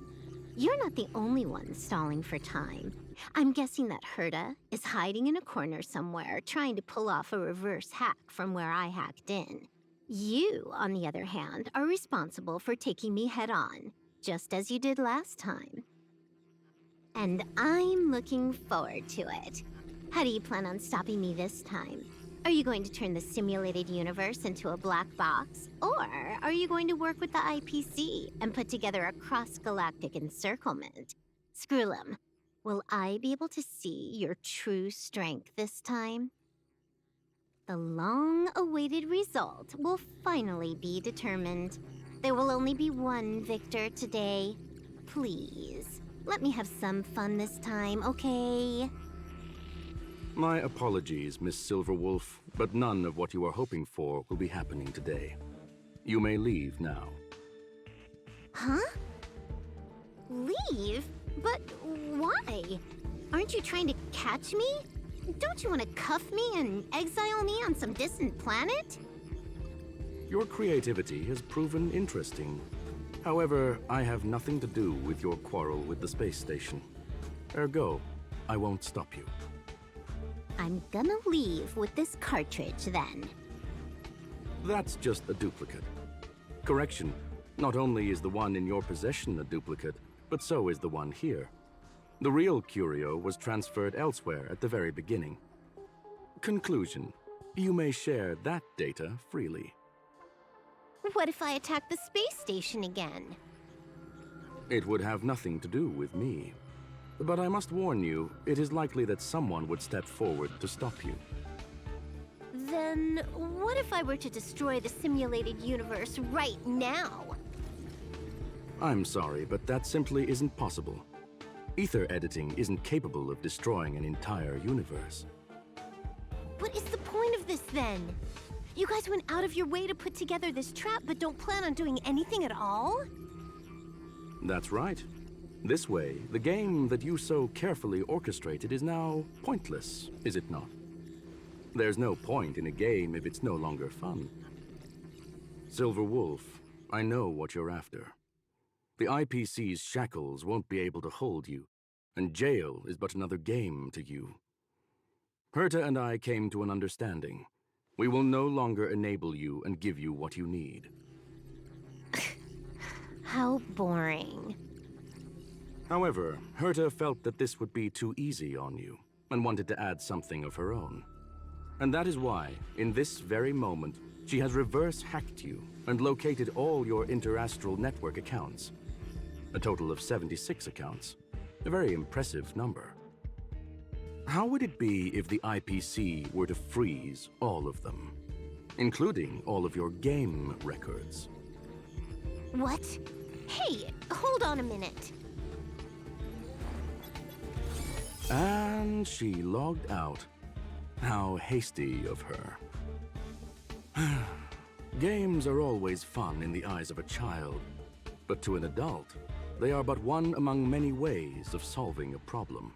You're not the only one stalling for time. I'm guessing that Herta is hiding in a corner somewhere, trying to pull off a reverse hack from where I hacked in. You, on the other hand, are responsible for taking me head-on, just as you did last time. And I'm looking forward to it. How do you plan on stopping me this time? Are you going to turn the simulated universe into a black box? Or are you going to work with the IPC and put together a cross-galactic encirclement? Screwlum, will I be able to see your true strength this time? The long-awaited result will finally be determined. There will only be one victor today, please. Let me have some fun this time, okay? My apologies, Miss Silverwolf, but none of what you are hoping for will be happening today. You may leave now. Huh? Leave? But why? Aren't you trying to catch me? Don't you want to cuff me and exile me on some distant planet? Your creativity has proven interesting. However, I have nothing to do with your quarrel with the space station. Ergo, I won't stop you. I'm gonna leave with this cartridge then. That's just a duplicate. Correction, not only is the one in your possession a duplicate, but so is the one here. The real curio was transferred elsewhere at the very beginning. Conclusion, you may share that data freely. What if I attack the space station again? It would have nothing to do with me. But I must warn you, it is likely that someone would step forward to stop you. Then what if I were to destroy the simulated universe right now? I'm sorry, but that simply isn't possible. Ether editing isn't capable of destroying an entire universe. What is the point of this then? You guys went out of your way to put together this trap, but don't plan on doing anything at all? That's right. This way, the game that you so carefully orchestrated is now pointless, is it not? There's no point in a game if it's no longer fun. Silver Wolf, I know what you're after. The IPC's shackles won't be able to hold you, and jail is but another game to you. Herta and I came to an understanding. We will no longer enable you and give you what you need. How boring. However, Herta felt that this would be too easy on you, and wanted to add something of her own. And that is why, in this very moment, she has reverse-hacked you and located all your interastral network accounts. A total of 76 accounts. A very impressive number. How would it be if the IPC were to freeze all of them, including all of your game records? What? Hey, hold on a minute. And she logged out. How hasty of her. Games are always fun in the eyes of a child, but to an adult, they are but one among many ways of solving a problem.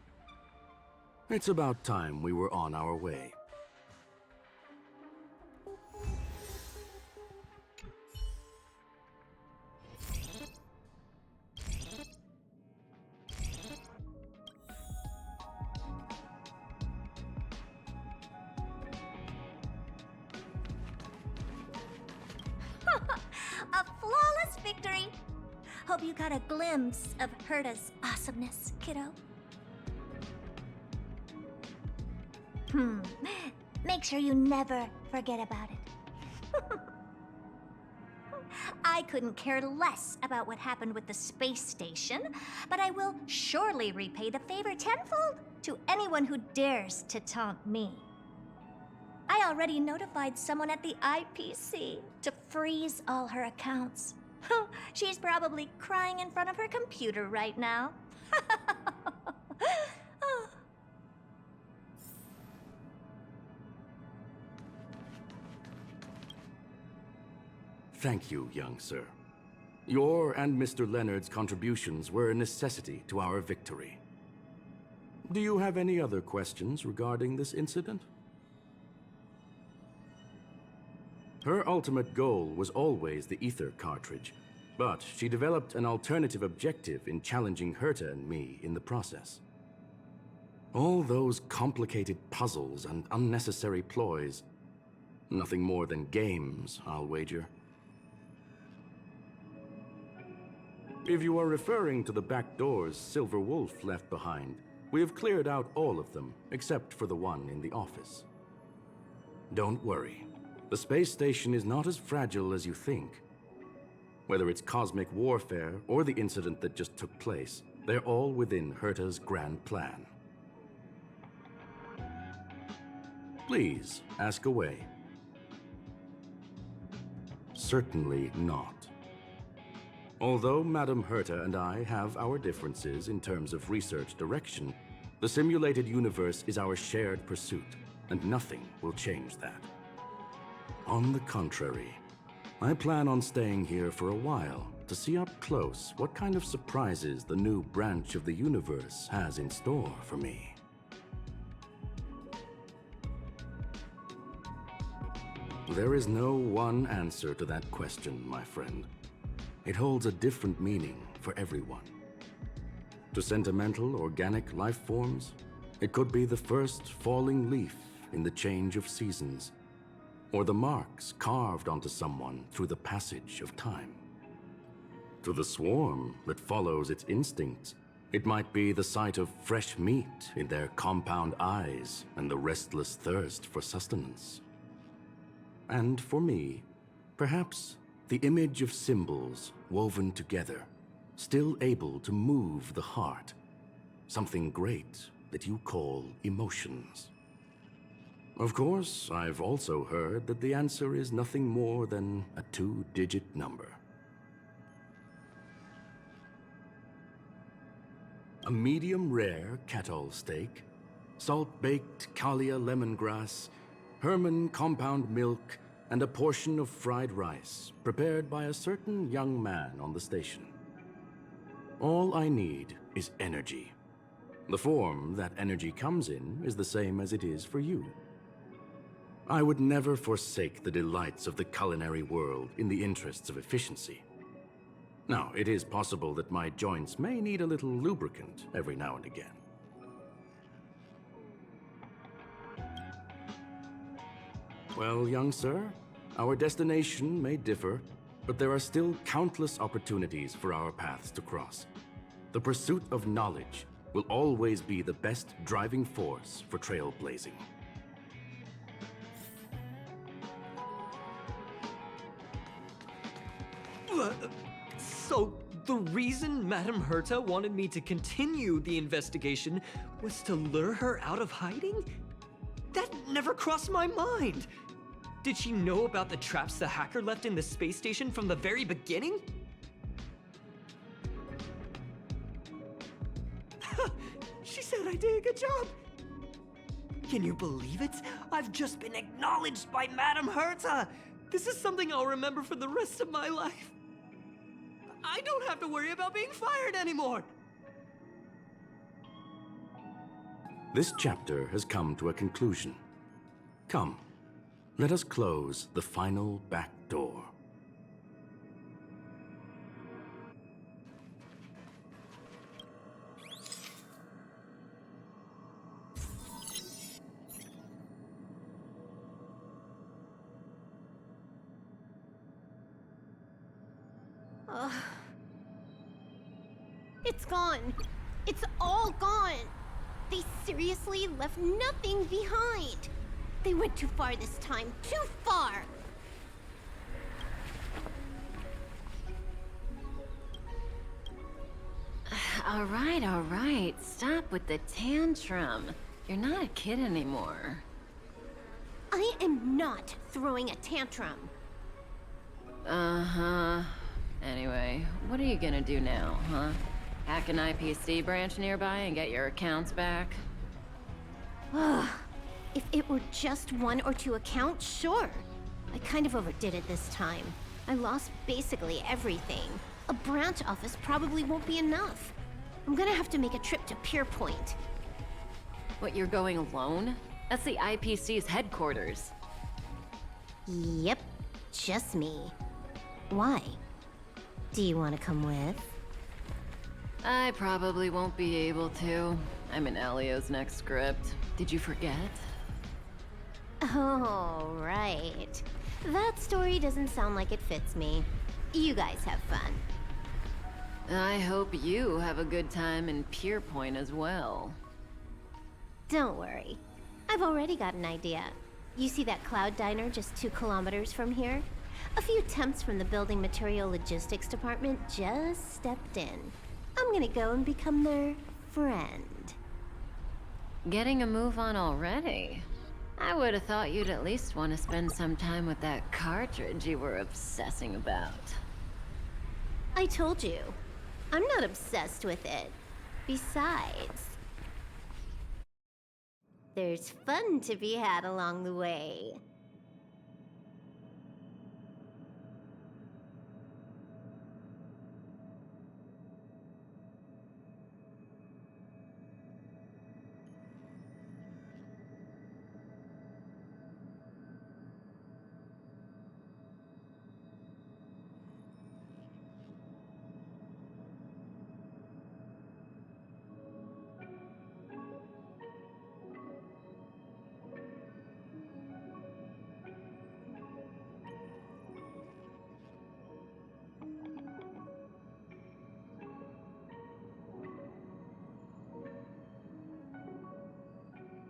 It's about time we were on our way. A flawless victory! Hope you got a glimpse of Herta's awesomeness, kiddo. Make sure you never forget about it. I couldn't care less about what happened with the space station, but I will surely repay the favor tenfold to anyone who dares to taunt me. I already notified someone at the IPC to freeze all her accounts. She's probably crying in front of her computer right now. Thank you, young sir. Your and Mr. Leonard's contributions were a necessity to our victory. Do you have any other questions regarding this incident? Her ultimate goal was always the ether cartridge, but she developed an alternative objective in challenging Herta and me in the process. All those complicated puzzles and unnecessary ploys. Nothing more than games, I'll wager. If you are referring to the back doors Silver Wolf left behind, we have cleared out all of them, except for the one in the office. Don't worry. The space station is not as fragile as you think. Whether it's cosmic warfare or the incident that just took place, they're all within Herta's grand plan. Please, ask away. Certainly not. Although Madame Herta and I have our differences in terms of research direction, the simulated universe is our shared pursuit, and nothing will change that. On the contrary, I plan on staying here for a while to see up close what kind of surprises the new branch of the universe has in store for me. There is no one answer to that question, my friend. It holds a different meaning for everyone. To sentimental, organic life forms, it could be the first falling leaf in the change of seasons, or the marks carved onto someone through the passage of time. To the swarm that follows its instincts, it might be the sight of fresh meat in their compound eyes and the restless thirst for sustenance. And for me, perhaps the image of symbols woven together, still able to move the heart, something great that you call emotions. Of course, I've also heard that the answer is nothing more than a 2-digit number. A medium rare kettle steak, salt-baked Kalia lemongrass, Herman compound milk, and a portion of fried rice prepared by a certain young man on the station. All I need is energy. The form that energy comes in is the same as it is for you. I would never forsake the delights of the culinary world in the interests of efficiency. Now, it is possible that my joints may need a little lubricant every now and again. Well, young sir, our destination may differ, but there are still countless opportunities for our paths to cross. The pursuit of knowledge will always be the best driving force for trailblazing. So, the reason Madame Herta wanted me to continue the investigation was to lure her out of hiding? That never crossed my mind! Did she know about the traps the hacker left in the space station from the very beginning? She said I did a good job! Can you believe it? I've just been acknowledged by Madame Herta! This is something I'll remember for the rest of my life. I don't have to worry about being fired anymore! This chapter has come to a conclusion. Come, let us close the final back door. It's gone. It's all gone. They seriously left nothing behind. They went too far this time. Too far. All right. Stop with the tantrum. You're not a kid anymore. I am not throwing a tantrum. Uh-huh. Anyway, what are you gonna do now, huh? Hack an IPC branch nearby and get your accounts back? If it were just 1 or 2 accounts, sure. I kind of overdid it this time. I lost basically everything. A branch office probably won't be enough. I'm gonna have to make a trip to Pier Point. What, you're going alone? That's the IPC's headquarters. Yep, just me. Why? Do you want to come with? I probably won't be able to. I'm in Elio's next script. Did you forget? Oh, right. That story doesn't sound like it fits me. You guys have fun. I hope you have a good time in Pier Point as well. Don't worry. I've already got an idea. You see that Cloud Diner just 2 kilometers from here? A few temps from the Building Material Logistics Department just stepped in. I'm gonna go and become their friend. Getting a move on already? I would have thought you'd at least want to spend some time with that cartridge you were obsessing about. I told you, I'm not obsessed with it. Besides, there's fun to be had along the way.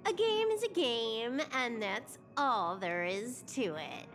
A game is a game, and that's all there is to it.